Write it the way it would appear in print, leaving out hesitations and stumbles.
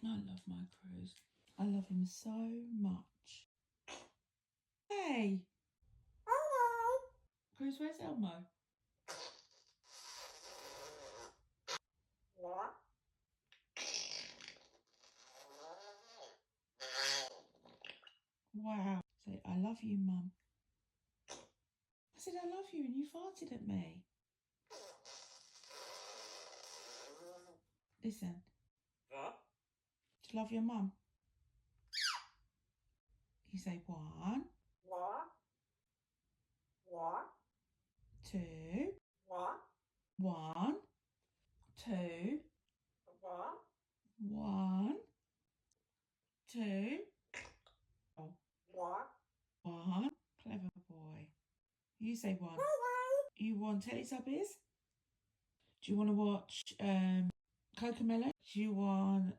I love my Cruz. I love him so much. Hey! Hello. Cruz, where's Elmo? What? Wow. Say, I love you, Mum. I said, I love you, and you farted at me. Listen. What? Do you love your mum? You say 1, What? What? 2, What? 1, 2, What? 1, 2. What? 1. Clever boy. You say 1. Hello. You want Teletubbies? Do you want to watch Cocomelon? Do you want